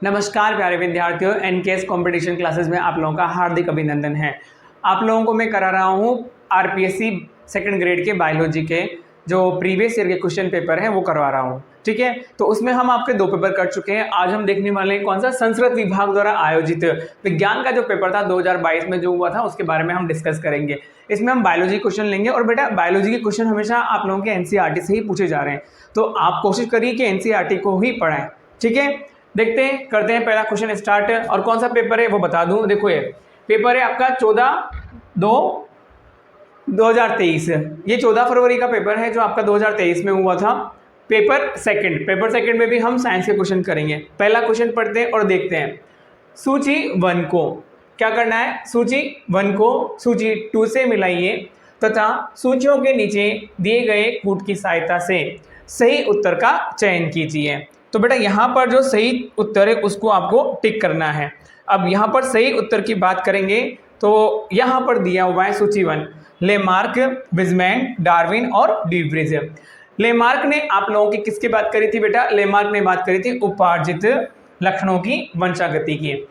नमस्कार प्यारे विद्यार्थियों, एनकेएस कंपटीशन क्लासेस में आप लोगों का हार्दिक अभिनंदन है। आप लोगों को मैं करा रहा हूँ आरपीएससी सेकंड ग्रेड के बायोलॉजी के जो प्रीवियस ईयर के क्वेश्चन पेपर हैं वो करवा रहा हूँ। ठीक है, तो उसमें हम आपके 2 पेपर कर चुके हैं। आज हम देखने वाले हैं कौन सा संस्कृत विभाग द्वारा आयोजित विज्ञान का जो पेपर था 2022 में जो हुआ था उसके बारे में हम डिस्कस करेंगे। इसमें हम बायोलॉजी क्वेश्चन लेंगे और बेटा बायोलॉजी के क्वेश्चन हमेशा आप लोगों के एनसीईआरटी से ही पूछे जा रहे हैं, तो आप कोशिश करिए कि एनसीईआरटी को ही पढ़ाएं। ठीक है, देखते हैं, करते हैं पहला क्वेश्चन स्टार्ट। और कौन सा पेपर है वो बता दूं। देखो ये पेपर है आपका 14/2/2023। ये 14 फरवरी का पेपर है जो आपका 2023 में हुआ था। पेपर सेकंड में भी हम साइंस के क्वेश्चन करेंगे। पहला क्वेश्चन पढ़ते हैं और देखते हैं। सूची 1 को क्या करना है, सूची 1 को सूची 2 से मिलाइए तथा सूचियों के नीचे दिए गए कूट की सहायता से सही उत्तर का चयन कीजिए। तो बेटा यहाँ पर जो सही उत्तर है उसको आपको टिक करना है। अब यहाँ पर सही उत्तर की बात करेंगे तो यहाँ पर दिया हुआ है सूची 1, लेमार्क, विज़मैन, डार्विन और डी व्रिज। लेमार्क ने आप लोगों की किसकी बात करी थी बेटा? लेमार्क ने बात करी थी उपार्जित लक्षणों की वंशागति की।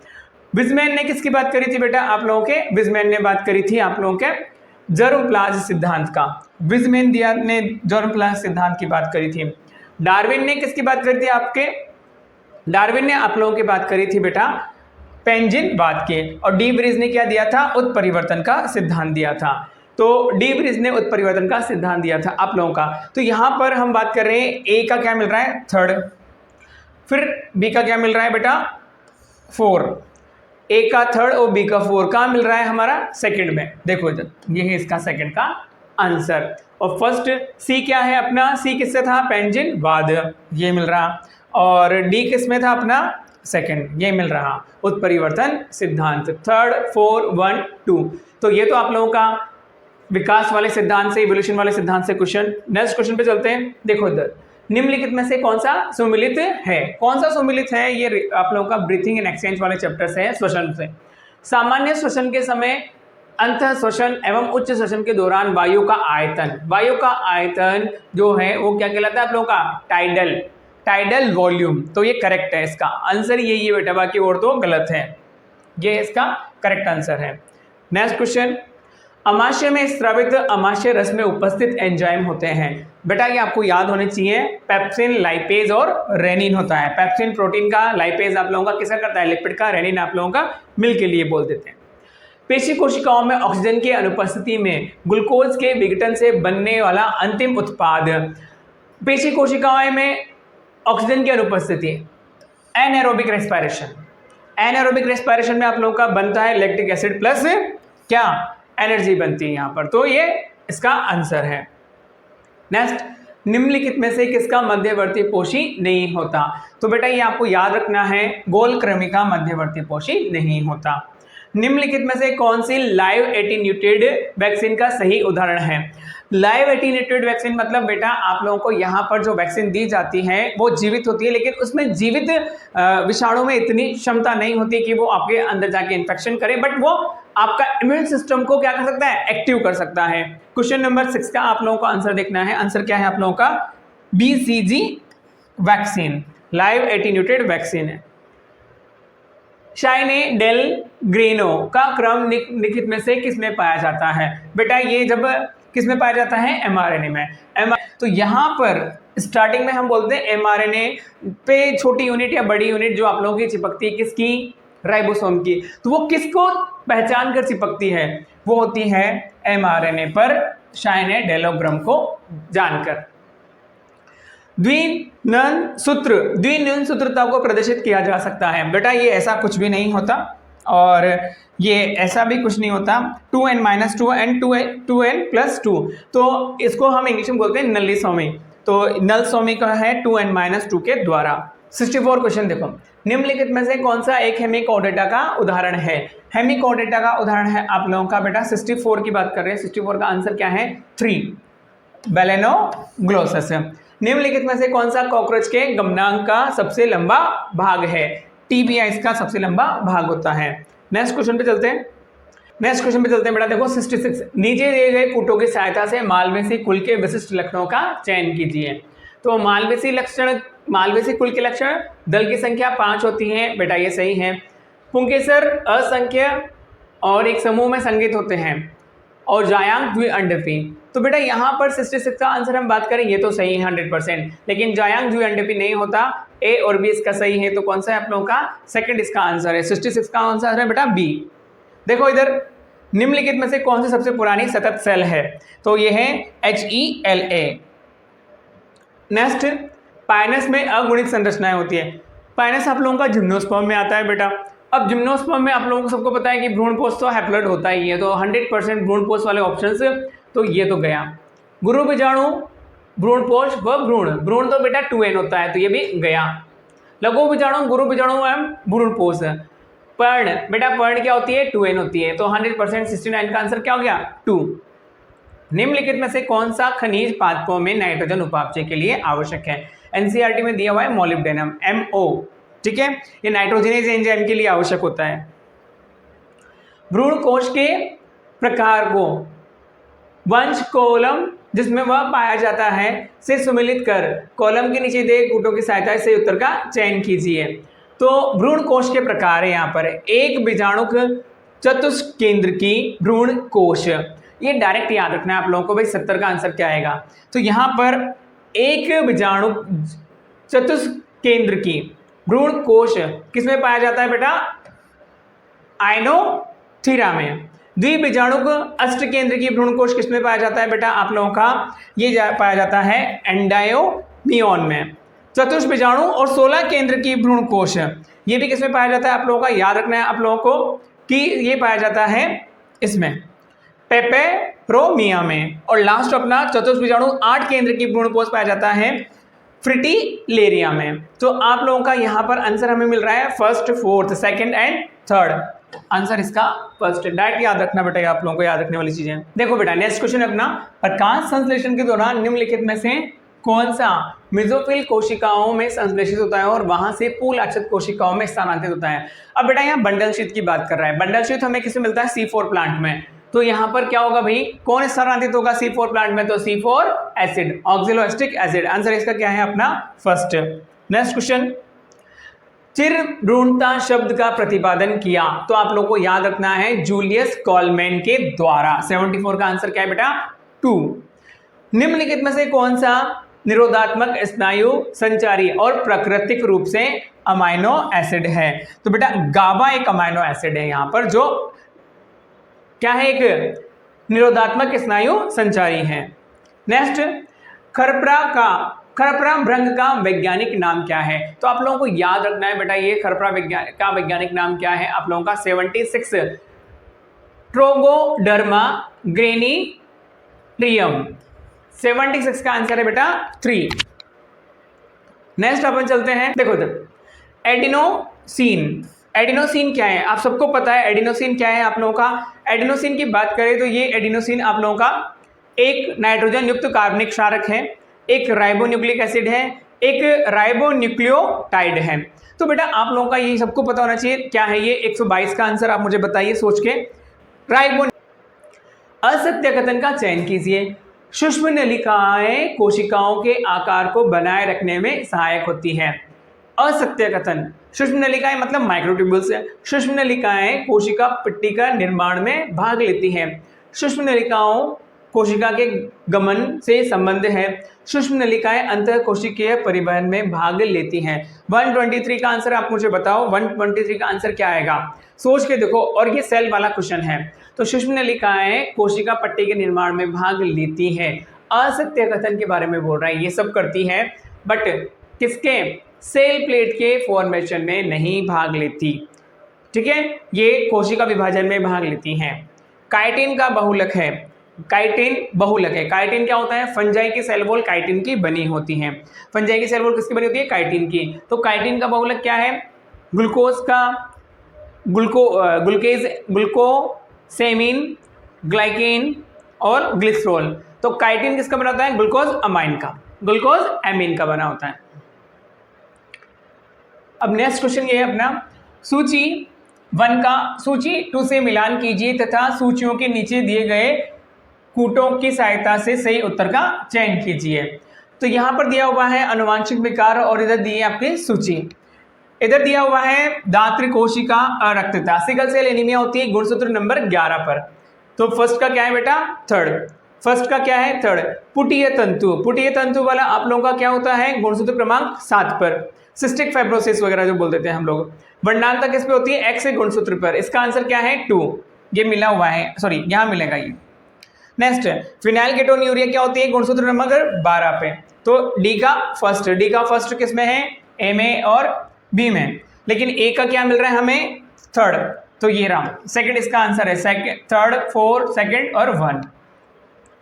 विज़मैन ने किसकी बात करी थी बेटा? आप लोगों के विज़मैन ने बात करी थी आप लोगों के जर्मप्लाज्म सिद्धांत का। विज़मैन ने जर्मप्लाज्म सिद्धांत की बात करी थी। डार्विन ने किसकी बात करी थी? आपके डार्विन ने आप लोगों की बात करी थी बेटा पेंजिनवाद के। और डी व्रिज ने क्या दिया था? उत्परिवर्तन का सिद्धांत दिया था। तो डी व्रिज ने उत्परिवर्तन का सिद्धांत दिया था आप लोगों का। तो यहां पर हम बात कर रहे हैं ए का क्या मिल रहा है? 3rd। फिर बी का क्या मिल रहा है बेटा? 4। ए का 3rd और बी का 4 कहाँ मिल रहा है? हमारा सेकंड में। देखो ये है इसका सेकंड का आंसर। और फर्स्ट सी क्या है अपना? सी किससे था? पेंजिनवाद, ये मिल रहा। और डी किस में था अपना? सेकंड, ये मिल रहा। उत्परिवर्तन सिद्धांत 3rd 4 1 2। तो ये तो आप लोगों का विकास वाले सिद्धांत से, इवोल्यूशन वाले सिद्धांत से क्वेश्चन। नेक्स्ट क्वेश्चन पे चलते हैं। देखो इधर, निम्नलिखित में से कौन सा सुमिलित है? कौन सा सुमिलित है? ये आप लोगों का ब्रीथिंग एंड एक्सचेंज वाले चैप्टर से है, श्वसन से। सामान्य श्वसन के समय, अंतः श्वसन एवं उच्च श्वसन के दौरान वायु का आयतन जो है वो क्या कहलाता है आप लोगों का? Tidal volume. तो ये करेक्ट है, इसका आंसर यही है बेटा, बाकी और तो गलत है। ये इसका करेक्ट आंसर है। नेक्स्ट क्वेश्चन, अमाशय में स्रावित अमाशय रस में उपस्थित एंजाइम होते हैं। बेटा ये आपको याद होने चाहिए, पेप्सिन, लाइपेज और रेनिन होता है। पेप्सिन प्रोटीन का, लाइपेज आप लोगों का किसका करता है? लिपिड का। रेनिन आप लोगों का मिल्क के लिए बोल देते हैं। पेशी कोशिकाओं में ऑक्सीजन की अनुपस्थिति में ग्लूकोज के विघटन से बनने वाला अंतिम उत्पाद। पेशी कोशिकाओं में ऑक्सीजन की अनुपस्थिति, एनारोबिक रेस्पिरेशन में आप लोगों का बनता है लैक्टिक एसिड प्लस क्या? एनर्जी बनती है यहाँ पर। तो ये इसका आंसर है। नेक्स्ट, निम्नलिखित में से किसका मध्यवर्ती पोषी नहीं होता? तो बेटा ये आपको याद रखना है, गोलकृमि का मध्यवर्ती पोषी नहीं होता। निम्नलिखित में से कौन सी लाइव एटीन्यूटेड वैक्सीन का सही उदाहरण है? लाइव एटीन्यूटेड वैक्सीन मतलब बेटा आप लोगों को यहाँ पर जो वैक्सीन दी जाती है वो जीवित होती है, लेकिन उसमें जीवित विषाणु में इतनी क्षमता नहीं होती कि वो आपके अंदर जाके इन्फेक्शन करे, बट वो आपका इम्यून सिस्टम को क्या कर सकता है? एक्टिव कर सकता है। क्वेश्चन नंबर 6 का आप लोगों को आंसर देखना है। आंसर क्या है आप लोगों का? BCG वैक्सीन लाइव एटीन्यूटेड वैक्सीन है। शाइने डेल ग्रेनो का क्रम निम्नलिखित में से किसमें पाया जाता है? बेटा ये जब किसमें पाया जाता है? mRNA में। तो यहाँ पर स्टार्टिंग में हम बोलते हैं mRNA पे छोटी यूनिट या बड़ी यूनिट जो आप लोगों की चिपकती है किसकी? राइबोसोम की। तो वो किसको पहचान कर चिपकती है? वो होती है mRNA पर शाइने डेलोग्राम को जानकर। द्विनयन सूत्रता को प्रदर्शित किया जा सकता है। बेटा ये ऐसा कुछ भी नहीं होता और ये ऐसा भी कुछ नहीं होता। 2n-2 and 2n+2, तो इसको हम इंग्लिश में बोलते हैं नलिसोमी। तो नलसोमी का है 2n-2 के द्वारा। 64 क्वेश्चन देखो, निम्नलिखित में से कौन सा एक हेमिकोडेटा का उदाहरण है? हेमिकोडेटा का उदाहरण है आप लोगों का बेटा 64 की बात कर रहे हैं। 64 का आंसर क्या है? 3 बेलेनोग्लोसस। निम्नलिखित में से कौन सा कॉकरोच के गमनांक का सबसे लंबा भाग है? टीबिया इसका सबसे लंबा भाग होता है। नेक्स्ट क्वेश्चन पे चलते हैं बेटा। देखो 66, नीचे दिए गए कूटों की सहायता से मालवेसी कुल के विशिष्ट लक्षणों का चयन कीजिए। तो मालवेसी लक्षण मालवे से कुल के लक्षण, दल की संख्या 5 होती है, बेटा ये सही है। पुंकेसर असंख्य और एक समूह में संगीत होते हैं, और जायांग द्विअंडपी, तो बेटा यहाँ पर 66 का आंसर हम बात करें, ये तो सही है 100%, लेकिन जायांग द्विअंडपी नहीं होता, ए और बी इसका सही है, तो कौन सा है आप लोगों का सेकंड इसका आंसर है, 66 का आंसर है बेटा बी। देखो इधर निम्नलिखित में से कौन सी सबसे पुरानी सतत सेल है, तो ये है HeLa। नेक्स्ट, पाइनस में अगुणित संरचनाएं होती है। पाइनस आप लोगों का जिम्नोस्पर्म में आता है बेटा। अब जिम्नोस्पर्म में आप लोगों को सबको पता है कि भ्रूणपोष तो हैप्लॉइड होता ही है, तो 100% भ्रूणपोष वाले ऑप्शंस, तो ये तो गया। गुरु बीजाणु, भ्रूणपोष व भ्रूण, भ्रूण तो बेटा 2n होता है, तो ये भी गया। लघु बीजाणु, गुरु बीजाणु एवं भ्रूणपोष। पर्ण, बेटा पर्ण क्या होती है, 2n होती है, तो 100% 69 का आंसर क्या हो गया, 2। निम्नलिखित में से कौन सा खनिज पादपों में नाइट्रोजन उपापचय के लिए आवश्यक है? एनसीईआरटी में दिया हुआ है मोलिब्डेनम, MO, ठीक है, ये नाइट्रोजनेज एंजाइम के लिए आवश्यक होता है। भ्रूण कोश के प्रकार को वंश कॉलम जिसमें वह पाया जाता है से सुमिलित कर कॉलम के नीचे दिए कूटों की सहायता से उत्तर का चयन कीजिए। तो भ्रूण कोश के प्रकार है यहाँ पर, एक बीजाणुक चतुष्केंद्रकी भ्रूण कोश, ये डायरेक्ट याद रखना है आप लोगों को भाई 70 का आंसर क्या आएगा। तो यहाँ पर एक बीजाणु चतुष्केंद्रकी भ्रूण कोश किसमें पाया जाता है बेटा, आइनोथीरा में। द्विबीजाणुक अष्टकेंद्र की भ्रूण कोश किसमें पाया जाता है बेटा, आप लोगों का ये पाया जाता है एंडायोमियन में। चतुष बीजाणु और 16 केंद्र की भ्रूण कोश ये भी किसमें पाया जाता है, आप लोगों का याद रखना है आप लोगों को कि ये पाया जाता है इसमें पेपेरोमिया में। और लास्ट अपना चतुष बीजाणु 8 केंद्र की भ्रूण कोश पाया जाता है फ्रिटिलेरिया में। तो आप लोगों का यहाँ पर आंसर हमें मिल रहा है first, fourth, second and third. Answer इसका फर्स्ट है, डायरेक्ट याद रखना बेटा, आप लोगों को याद रखने वाली चीजें। देखो बेटा नेक्स्ट क्वेश्चन अपना, प्रकाश संश्लेषण के दौरान निम्नलिखित में से कौन सा मेसोफिल कोशिकाओं में संश्लेषित होता है और वहां से पूल आच्छादित कोशिकाओं में स्थानांतरित होता है? अब बेटा यहाँ बंडल शीट की बात कर रहा है, बंडल शीट हमें किससे मिलता है, C4 प्लांट में। तो यहाँ पर क्या होगा भाई, कौन स्थानांतरित होगा C4 प्लांट में, तो C4 एसिड, ऑक्सिलोएसिटिक एसिड। आंसर इसका क्या है अपना फर्स्ट। नेक्स्ट क्वेश्चन, चिर भ्रूणता शब्द का प्रतिपादन किया, तो आप लोगों को याद रखना है जूलियस कॉलमैन के द्वारा। 74 का आंसर क्या है बेटा, 2। निम्नलिखित में से कौन सा निरोधात्मक स्नायु संचारी और प्राकृतिक रूप से अमाइनो एसिड है? तो बेटा गाबा एक अमाइनो एसिड है यहाँ पर, जो क्या है, एक निरोधात्मक स्नायु संचारी है। नेक्स्ट, खरपरा भृंग का वैज्ञानिक नाम क्या है? तो आप लोगों को याद रखना है बेटा, ये खरपरा का वैज्ञानिक नाम क्या है आप लोगों का, 76 ट्रोगोडर्मा ग्रेनिरियम। 76 का आंसर है बेटा 3। नेक्स्ट अपन चलते हैं, देखो इधर एडिनोसिन। एडिनोसिन क्या है, आप सबको पता है एडिनोसिन क्या है आप लोगों का। एडिनोसिन की बात करें तो ये एडिनोसिन आप लोगों का एक नाइट्रोजन युक्त कार्बनिक क्षारक है, एक राइबोन्यूक्लिक एसिड है, एक राइबोन्यूक्लियोटाइड है। तो बेटा आप लोगों का ये सबको पता होना चाहिए क्या है ये। 122 का आंसर आप मुझे बताइए सोच के। असत्य कथन का चयन कीजिए। सूक्ष्म नलिकाएं कोशिकाओं के आकार को बनाए रखने में सहायक होती है। असत्य कथन, सूक्ष्म नलिकाएं मतलब माइक्रोट्यूब्यूल्स है। सूक्ष्म नलिकाएं कोशिका पट्टी का निर्माण में भाग लेती हैं। सूक्ष्म नलिकाओं कोशिका के गमन से संबंध है। सूक्ष्म नलिकाएं अंतः कोशिकीय परिवहन में भाग लेती हैं। 123 का आंसर आप मुझे बताओ, 123 का आंसर क्या आएगा, सोच के देखो। और ये सेल वाला क्वेश्चन है, तो सूक्ष्म नलिकाएं कोशिका पट्टी के निर्माण में भाग लेती हैं। असत्य कथन के बारे में बोल रहा है, ये सब करती है बट किसके, सेल प्लेट के फॉर्मेशन में नहीं भाग लेती, ठीक है, ये कोशिका विभाजन में भाग लेती हैं। काइटिन का बहुलक है, काइटिन बहुलक है। काइटिन क्या होता है, फंजाई की सेल वॉल काइटिन की बनी होती है। फंजाई की सेल वॉल किसकी बनी होती है, काइटिन की। तो काइटिन का बहुलक क्या है, ग्लूकोज का ग्लूकोसेमिन, ग्लाइकेन और ग्लिसरॉल। तो काइटिन किसका बना होता है, ग्लूकोज अमाइन का, ग्लूकोज एमीन का बना होता है। अब नेक्स्ट क्वेश्चन ये है अपना, सूची 1 का सूची 2 से मिलान कीजिए तथा सूचियों के नीचे दिए गए कूटों की सहायता से सही उत्तर का चयन कीजिए। तो यहाँ पर दिया हुआ है अनुवांशिक विकार और इधर दी है आपकी सूची। इधर दिया हुआ है दात्री कोशिका अरक्तता, सिकल सेल एनीमिया होती है गुणसूत्र नंबर 11 पर। तो फर्स्ट का क्या है बेटा, थर्ड। फर्स्ट का क्या है, थर्ड। पुटीय तंतु, पुटीय तंतु वाला आप लोगों का क्या होता है गुणसूत्र क्रमांक 7 पर। सिस्टिक फाइब्रोसिस वगैरह जो बोल देते हैं हम लोग, वर्णांतता किस पे होती है, एक्स के गुणसूत्र पर। इसका आंसर क्या है 2, ये मिला हुआ है, सॉरी यहाँ मिलेगा ये। नेक्स्ट फिनाइल केटोन्यूरिया क्या होती है गुणसूत्र नंबर 12 पे। तो डी का फर्स्ट किस में है, ए में और बी में, लेकिन ए का क्या मिल रहा है हमें, थर्ड। तो ये रहा सेकंड, इसका आंसर है सेकंड, थर्ड, फोर्थ, सेकंड और 1।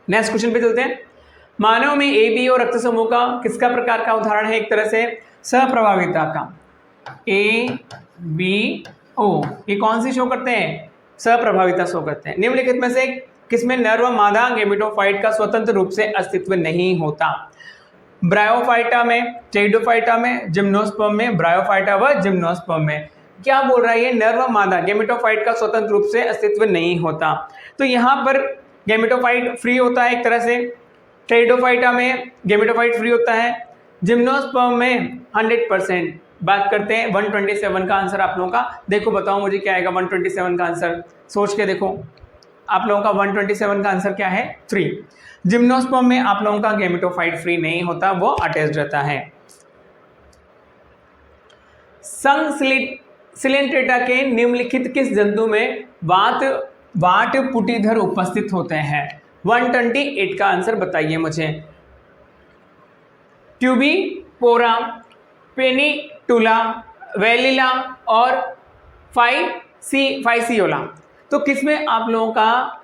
नेक्स्ट क्वेश्चन पे चलते हैं। मानव में ए बी और रक्त समूह का किसका प्रकार का उदाहरण है, एक तरह से सहप्रभाविता का। ए बी ओ ये कौन सी शो करते हैं, सहप्रभाविता शो करते हैं। निम्नलिखित में से किसमें नर व मादा गेमेटोफाइट का स्वतंत्र रूप से अस्तित्व नहीं होता। ब्रायोफाइटा में, टेरिडोफाइटा में, जिम्नोस्पर्म में, ब्रायोफाइटा व जिम्नोस्पर्म में। क्या बोल रहा है ये, नर व मादा गेमेटोफाइट का स्वतंत्र रूप से अस्तित्व नहीं होता। तो यहाँ पर गेमेटोफाइट फ्री होता है एक तरह से, टेरिडोफाइटा में गेमेटोफाइट फ्री होता है, जिम्नोस्पर्म में 100%। बात करते हैं 127 का आंसर आप लोगों का, देखो बताओ मुझे क्या आएगा 127 का आंसर, सोच के देखो आप लोगों का 127 का आंसर क्या है 3। जिम्नोस्पर्म में आप लोगों का गेमेटोफाइट फ्री नहीं होता, वो अटैच्ड रहता है। संघ सिलेंट्रेटा के निम्नलिखित किस जंतु में वाट पुटीधर उपस्थित होते हैं। 128 का आंसर बताइए मुझे। ट्यूबी, पोरा, पेनिटुला, वेलिला और फाइसियोला। तो किसमें आप लोगों का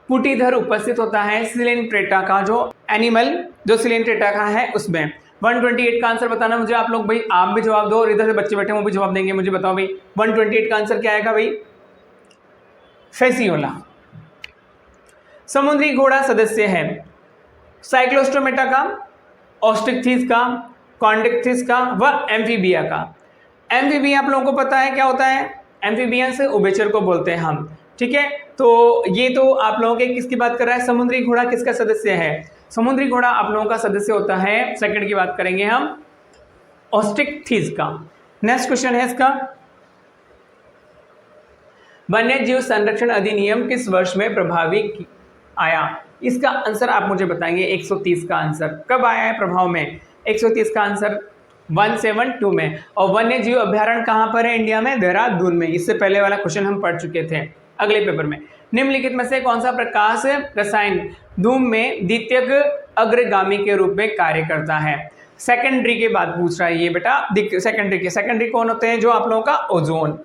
पुटीधर उपस्थित होता है, सिलेंट्रेटा का जो एनिमल जो सिलेंट्रेटा का है उसमें। 128 का आंसर बताना मुझे आप लोग, भाई आप भी जवाब दो और इधर से बच्चे बैठे वो भी जवाब देंगे। मुझे बताओ भाई 128 का आंसर क्या आएगा भाई, फेसियोला। समुद्री घोड़ा सदस्य है साइक्लोस्टोमेटा का, ऑस्ट्रिक्थिस का, कॉन्ड्रिक्थिस का व एम्फीबिया का। एम्फीबिया आप लोगों को पता है क्या होता है, एम्फीबियन से उभयचर को बोलते हैं हम, ठीक है। तो ये तो आप लोगों के किसकी बात कर रहा है, समुद्री घोड़ा किसका सदस्य है, समुद्री घोड़ा आप लोगों का सदस्य होता है, सेकंड की बात करेंगे हम, ऑस्ट्रिक्थिस का। नेक्स्ट क्वेश्चन है इसका, वन्य जीव संरक्षण अधिनियम किस वर्ष में प्रभावी आया। इसका आंसर आप मुझे बताएंगे। 130 का आंसर कब आया है प्रभाव में, 130 का आंसर 172 में। और वन्य जीव अभ्यारण्य कहाँ पर है इंडिया में, देहरादून में। इससे पहले वाला क्वेश्चन हम पढ़ चुके थे अगले पेपर में। निम्नलिखित में से कौन सा प्रकाश रसायन धूम में द्वितीयक अग्रगामी के रूप में कार्य करता है। सेकेंडरी के बाद पूछ रहा है ये बेटा, सेकेंडरी कौन होते हैं, जो आप लोगों का ओजोन।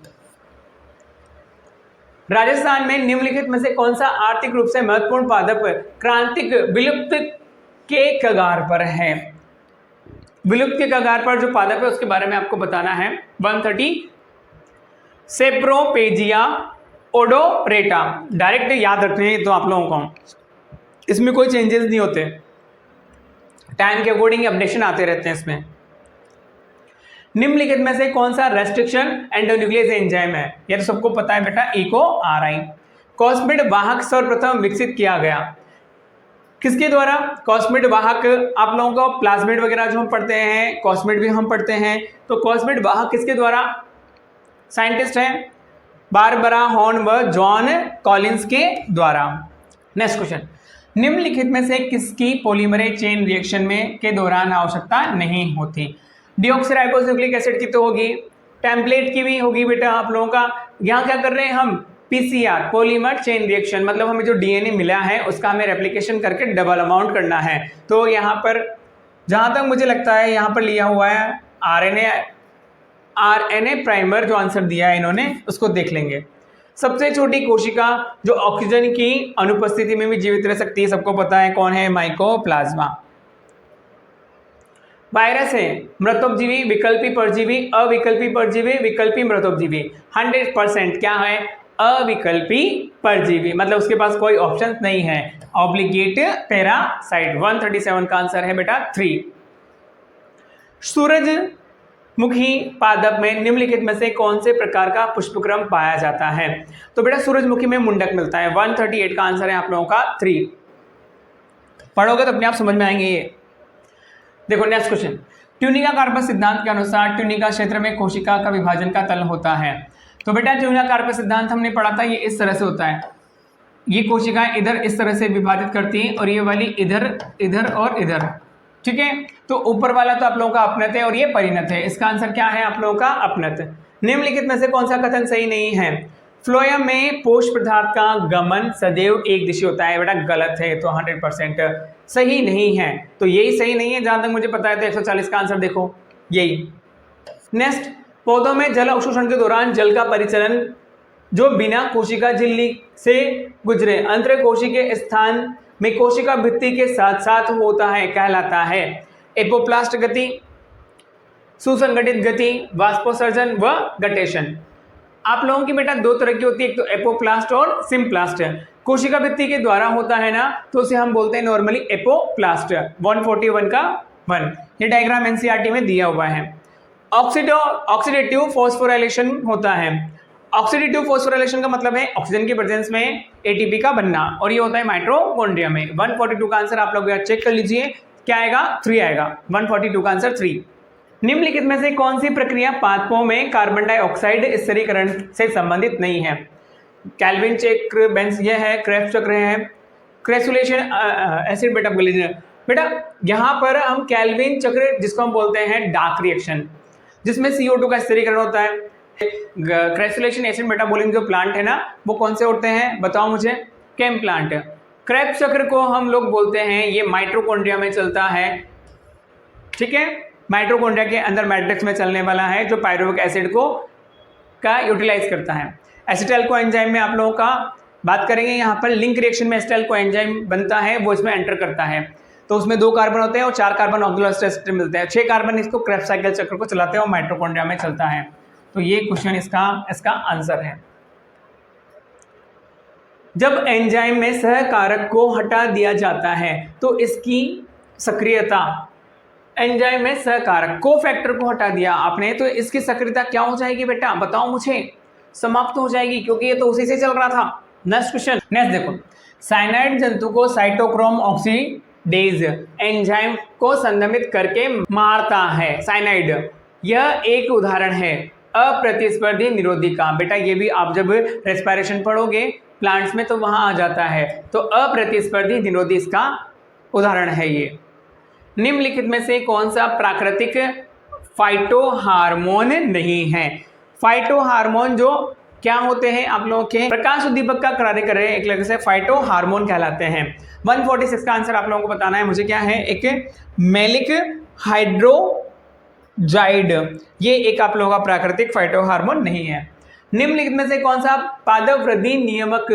राजस्थान में निम्नलिखित में से कौन सा आर्थिक रूप से महत्वपूर्ण पादप क्रांतिक विलुप्त के कगार पर है। विलुप्त के कगार पर जो पादप है उसके बारे में आपको बताना है। 130 सेप्रोपेजिया ओडोरेटा, डायरेक्ट याद रखने हैं तो आप लोगों को, इसमें कोई चेंजेस नहीं होते, टाइम के अकॉर्डिंग अपडेशन आते रहते हैं इसमें। निम्नलिखित में से कौन सा रेस्ट्रिक्शन एंडोन्यूक्लियस एंजाइम है, ये तो सबको पता है बेटा, EcoRI। कॉस्मिड वाहक सर्वप्रथम विकसित किया गया किसके द्वारा, कॉस्मिड वाहक आप लोगों को प्लाज्मिड वगैरह जो हम पढ़ते हैं, कॉस्मिड भी हम पढ़ते हैं, तो कॉस्मिड वाहक किसके द्वारा, साइंटिस्ट हैं बारबरा हॉर्न व जॉन कॉलिंस के द्वारा। नेक्स्ट क्वेश्चन, निम्नलिखित में से किसकी पॉलीमरेज चेन रिएक्शन में के दौरान आवश्यकता नहीं होती। डीऑक्सीराइबोस न्यूक्लिक एसिड की तो होगी, टेम्पलेट की भी होगी बेटा आप लोगों का। यहाँ क्या कर रहे हैं हम, PCR पॉलीमर चेन रिएक्शन, मतलब हमें जो DNA मिला है उसका हमें रेप्लिकेशन करके डबल अमाउंट करना है। तो यहाँ पर जहाँ तक मुझे लगता है यहाँ पर लिया हुआ है RNA प्राइमर, जो आंसर दिया है इन्होंने उसको देख लेंगे। सबसे छोटी कोशिका जो ऑक्सीजन की अनुपस्थिति में भी जीवित रह सकती है, सबको पता है कौन है, माइकोप्लाज्मा। वायरस है मृतोपजीवी, विकल्पी परजीवी, अविकल्पी परजीवी, विकल्पी मृतोपजीवी। 100% क्या है, अविकल्पी परजीवी, मतलब उसके पास कोई ऑप्शन नहीं है, ऑब्लिगेट पैरासाइट। 137 का आंसर है बेटा 3। सूरजमुखी पादप में निम्नलिखित में से कौन से प्रकार का पुष्पक्रम पाया जाता है। तो बेटा सूरजमुखी में मुंडक मिलता है। 138 का आंसर है आप लोगों का 3। पढ़ोगे तो अपने आप समझ में आएंगे ये। देखो नेक्स्ट क्वेश्चन, ट्यूनिका कार्पस सिद्धांत के अनुसार ट्यूनिका क्षेत्र में कोशिका का विभाजन का तल होता है। तो बेटा ट्यूनिका कार्पस सिद्धांत हमने पढ़ा था, ये इस तरह से होता है, ये कोशिकाएं इधर इस तरह से विभाजित करती हैं और ये वाली इधर इधर और इधर, ठीक है। तो ऊपर वाला तो आप लोगों का अपनत है और ये परिणत है। इसका आंसर क्या है आप लोगों का अपनत। निम्नलिखित में से कौन सा कथन सही नहीं है? फ्लोएम में पोष पदार्थ का गमन सदैव एक दिशा होता है। बेटा गलत है, तो 100% सही नहीं है। तो यही सही नहीं है जहां तक मुझे पता है। तो 140 का आंसर देखो यही। नेक्स्ट, पौधों में जल अवशोषण के दौरान जल का परिचलन जो बिना कोशिका झिल्ली से गुजरे अंतर कोशिकीय स्थान में कोशिका भित्ति के साथ साथ होता है कहलाता है एपोप्लास्ट गति, सुसंगठित गति, वाष्पोत्सर्जन व गटेशन। आप लोगों की बेटा दो तरह की होती है, एक तो एपोप्लास्ट और सिम्प्लास्ट। कोशिका भित्ति के द्वारा होता है ना, तो उसे हम बोलते हैं नॉर्मली एपोप्लास्ट। 141 का 1, ये डायग्राम एनसीईआरटी में दिया हुआ है। ऑक्सीडेटिव फॉस्फोराइलेशन होता है। ऑक्सीडेटिव फॉस्फोराइलेशन का मतलब है ऑक्सीजन की प्रेजेंस में एटीपी का बनना, और ये होता है माइटोकॉन्ड्रिया में। 142 का आंसर आप लोग चेक कर लीजिए, क्या आएगा? 3 आएगा। 142 का आंसर 3। निम्नलिखित में से कौन सी प्रक्रिया पादपों में कार्बन डाइऑक्साइड स्थिरीकरण से संबंधित नहीं है? कैल्विन चक्र, बेंस ये है, क्रेब्स चक्र है, क्रेसुलेशन एसिड बेटा ग्लिसरीन। बेटा यहाँ पर हम कैल्विन चक्र जिसको हम बोलते हैं डार्क रिएक्शन, जिसमें CO2 का स्थिरीकरण होता है। क्रेसुलेशन एसिड मेटाबॉलिज्म जो प्लांट है ना, वो कौन से होते हैं बताओ मुझे? केम प्लांट। क्रेब्स चक्र को हम लोग बोलते हैं, ये माइटोकॉन्ड्रिया में चलता है, ठीक है। माइटोकॉन्ड्रिया के अंदर मैट्रिक्स में चलने वाला है, जो पायरुविक एसिड को का यूटिलाइज करता है। एसिटाइल कोएंजाइम में आप लोगों का बात करेंगे, यहाँ पर लिंक रिएक्शन में एसिटाइल कोएंजाइम बनता है, वो इसमें एंटर करता है। तो उसमें 2 कार्बन होते हैं और 4 कार्बन ऑक्सीजन मिलते हैं। 6 कार्बन इसको क्रेब्स साइकिल चक्र को चलाते हैं और माइटोकॉन्ड्रिया में चलता है। तो ये क्वेश्चन इसका आंसर है। जब एंजाइम में सहकारक को हटा दिया जाता है तो इसकी सक्रियता, एंजाइम में सहकारक कोफैक्टर को हटा दिया आपने, तो इसकी सक्रियता क्या हो जाएगी बेटा बताओ मुझे? समाप्त हो जाएगी, क्योंकि ये तो उसी से चल रहा था। नेक्स्ट क्वेश्चन, नेक्स्ट देखो, साइनाइड जंतु को साइटोक्रोम ऑक्सीडेज एंजाइम को संदमित करके मारता है। साइनाइड यह एक उदाहरण है अप्रतिस्पर्धी निरोधी का। बेटा ये भी आप जब रेस्पिरेशन पढ़ोगे प्लांट्स में तो वहां आ जाता है। तो अप्रतिस्पर्धी निरोधी इसका उदाहरण है ये। निम्नलिखित में से कौन सा प्राकृतिक फाइटोहार्मोन नहीं है? फाइटोहार्मोन जो क्या होते हैं आप लोगों के प्रकाश उद्दीपक का कार्य कर रहे हैं, एक तरह से फाइटोहार्मोन कहलाते हैं। 146 का आंसर आप लोगों को बताना है मुझे, क्या है? एक मेलिक हाइड्रोजाइड, ये एक आप लोगों का प्राकृतिक फाइटोहार्मोन नहीं है। निम्नलिखित में से कौन सा पादप वृद्धि नियामक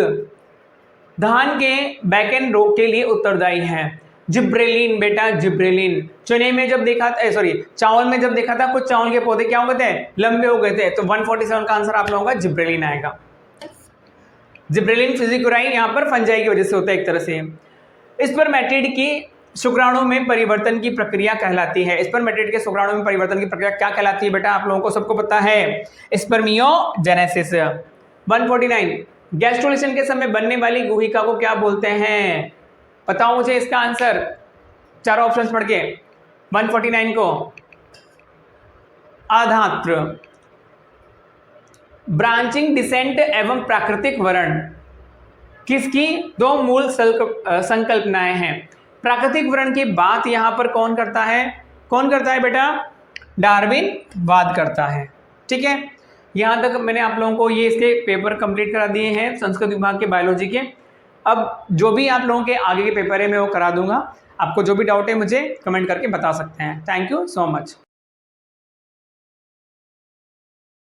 धान के बैकएंड रोग के लिए उत्तरदायी है? जिब्रेलिन बेटा, जिब्रेलिन। चने में जब देखा था, चावल में जब देखा था, कुछ चावल के पौधे क्या हो गए थे? लंबे हो गए थे। तो 147 का आंसर आप लोगों का जिब्रेलिन आएगा। जिब्रेलिन फिजिकुराई यहाँ पर फंजाई की वजह से होता है एक तरह से। स्पर्मेटिड की शुक्राणु में परिवर्तन की प्रक्रिया कहलाती है। स्पर्मेटिड के शुक्राणु में परिवर्तन की प्रक्रिया क्या कहलाती है बेटा? आप लोगों को सबको पता है, स्पर्मियोजेनेसिस। 149, गैस्ट्रुलेशन के समय बनने वाली गुहिका को क्या बोलते हैं? बताओ मुझे इसका आंसर, चारों ऑप्शंस पढ़ के। 149 को आधात्र, ब्रांचिंग, डिसेंट एवं प्राकृतिक वर्ण किसकी 2 मूल संकल्पनाएं हैं? प्राकृतिक वर्ण की बात यहां पर कौन करता है? कौन करता है बेटा? डार्विन वाद करता है, ठीक है। यहां तक मैंने आप लोगों को ये इसके पेपर कंप्लीट करा दिए हैं संस्कृत विभाग के बायोलॉजी के। अब जो भी आप लोगों के आगे के पेपर है मैं वो करा दूंगा। आपको जो भी डाउट है मुझे कमेंट करके बता सकते हैं। Thank you so much.